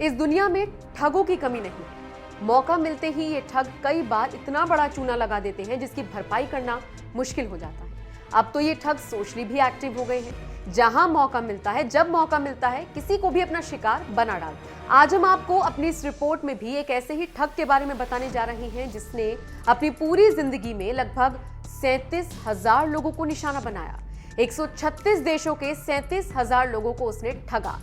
इस दुनिया में ठगों की कमी नहीं है। मौका मिलते ही ये ठग कई बार इतना बड़ा चूना लगा देते हैं जिसकी भरपाई करना मुश्किल हो जाता है। अब तो ये ठग सोशली भी एक्टिव हो गए हैं। जहां मौका मिलता है, जब मौका मिलता है, किसी को भी अपना शिकार बना डालते हैं। आज हम आपको अपनी इस रिपोर्ट में भी एक ऐसे ही ठग के बारे में बताने जा रहे हैं जिसने अपनी पूरी जिंदगी में लगभग 37,000 लोगों को निशाना बनाया। 136 देशों के 37,000 लोगों को उसने ठगा।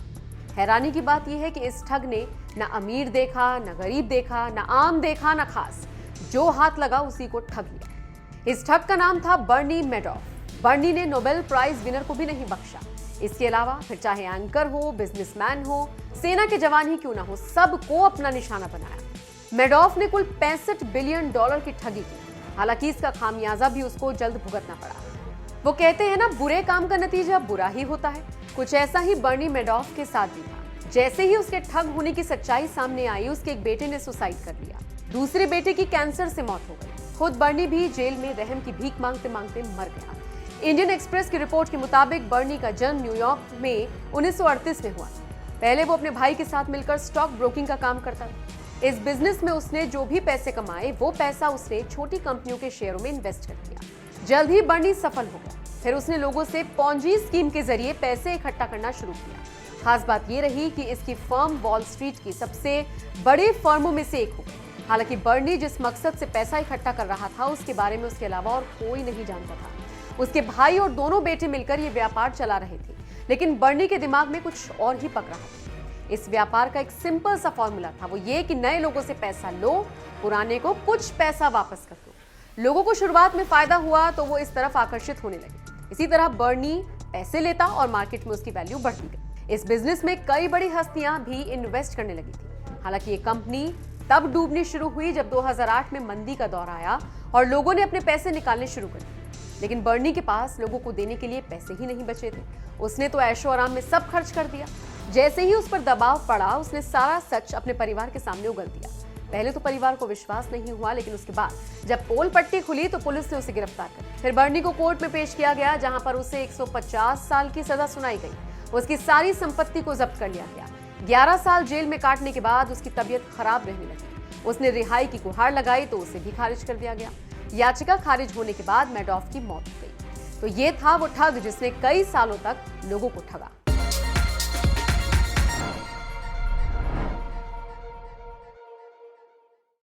हैरानी की बात यह है कि इस ठग ने ना अमीर देखा, ना गरीब देखा, ना आम देखा, ना खास। जो हाथ लगा उसी को ठग लिया। इस ठग का नाम था बर्नी मैडॉफ। बर्नी ने नोबेल प्राइज विनर को भी नहीं बख्शा। इसके अलावा फिर चाहे एंकर हो, बिजनेसमैन हो, सेना के जवान ही क्यों ना हो, सबको अपना निशाना बनाया। मैडॉफ ने कुल $65 बिलियन की ठगी की। हालांकि इसका खामियाजा भी उसको जल्द भुगतना पड़ा। वो कहते हैं ना, बुरे काम का नतीजा बुरा ही होता है। कुछ ऐसा ही बर्नी मैडॉफ के साथ भी था। जैसे ही उसके ठग होने की सच्चाई सामने आई, उसके एक बेटे ने सुसाइड कर लिया। दूसरे बेटे की कैंसर से मौत हो गई। खुद बर्नी भी जेल में रहम की भीख मांगते मांगते मर गया। इंडियन एक्सप्रेस की रिपोर्ट के मुताबिक बर्नी का जन्म न्यूयॉर्क में 1938 में हुआ। पहले वो अपने भाई के साथ मिलकर स्टॉक ब्रोकिंग का काम करता था। इस बिजनेस में उसने जो भी पैसे कमाए, वो पैसा उसने छोटी कंपनियों के शेयरों में इन्वेस्ट कर दिया। जल्द ही बर्नी सफल हो गया। फिर उसने लोगों से पॉन्जी स्कीम के जरिए पैसे इकट्ठा करना शुरू किया। खास बात यह रही कि इसकी फर्म वॉल स्ट्रीट की सबसे बड़ी फर्मों में से एक हो गई। हालांकि बर्नी जिस मकसद से पैसा इकट्ठा कर रहा था, उसके बारे में उसके अलावा और कोई नहीं जानता था। उसके भाई और दोनों बेटे मिलकर ये व्यापार चला रहे थे, लेकिन बर्नी के दिमाग में कुछ और ही पक रहा था। इस व्यापार का एक सिंपल सा फॉर्मूला था, वो ये कि नए लोगों से पैसा लो, पुराने को कुछ पैसा वापस कर दो। लोगों को शुरुआत में फायदा हुआ तो वो इस तरफ आकर्षित होने लगे। इसी तरह बर्नी पैसे लेता और मार्केट में उसकी वैल्यू बढ़ती गई। इस बिजनेस में कई बड़ी हस्तियां भी इन्वेस्ट करने लगी थी। हालांकि ये कंपनी तब डूबनी शुरू हुई जब 2008 में मंदी का दौर आया और लोगों ने अपने पैसे निकालने शुरू कर दिए। लेकिन बर्नी के पास लोगों को देने के लिए पैसे ही नहीं बचे थे। उसने तो ऐशो आराम में सब खर्च कर दिया। जैसे ही उस पर दबाव पड़ा, उसने सारा सच अपने परिवार के सामने उगल दिया। पहले तो परिवार को विश्वास नहीं हुआ, लेकिन उसके बाद जब पोल पट्टी खुली तो पुलिस ने उसे गिरफ्तार कर लिया। फिर बर्नी को कोर्ट में पेश किया गया, जहां पर उसे 150 साल की सजा सुनाई गई। उसकी सारी संपत्ति को जब्त कर लिया गया। 11 साल जेल में काटने के बाद उसकी तबीयत खराब रहने लगी। उसने रिहाई की गुहार लगाई तो उसे भी खारिज कर दिया गया। याचिका खारिज होने के बाद मैडॉफ की मौत हो गई। तो ये था वो ठग जिसने कई सालों तक लोगों को ठगा।